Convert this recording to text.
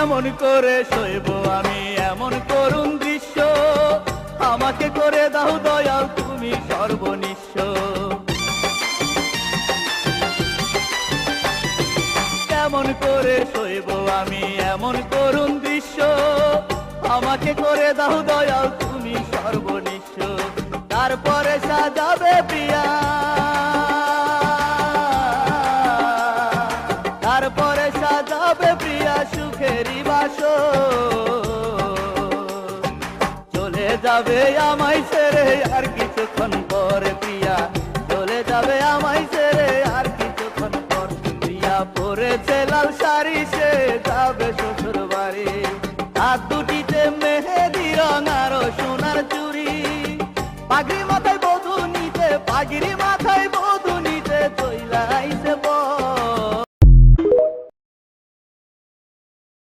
কেমন করে সইব আমি এমন করুণ দৃশ্য, আমাকে করে দাও দয়াল তুমি সর্বনিঃস্ব। কেমন করে সইব আমি এমন করুণ দৃশ্য, আমাকে করে দাও দয়াল তুমি সর্বনিঃস্ব। তারপরে সাজাবে প্রিয়া, তারপরে সাজাবে প্রিয়া সুখেরই বাসর। চলে যাবে আমায় ছেড়ে আর কিছুক্ষণ পরে প্রিয়া, চলে যাবে আমায় ছেড়ে আর কিছুক্ষণ পর। প্রিয়া পরেছে লাল শাড়ি, সে যাবে শ্বশুর বাড়ি। হাত দুটিতে মেহেদি রং আর সোনার চুড়ি, পাগড়ি মাথায় বধূ নিতে পাগড়ি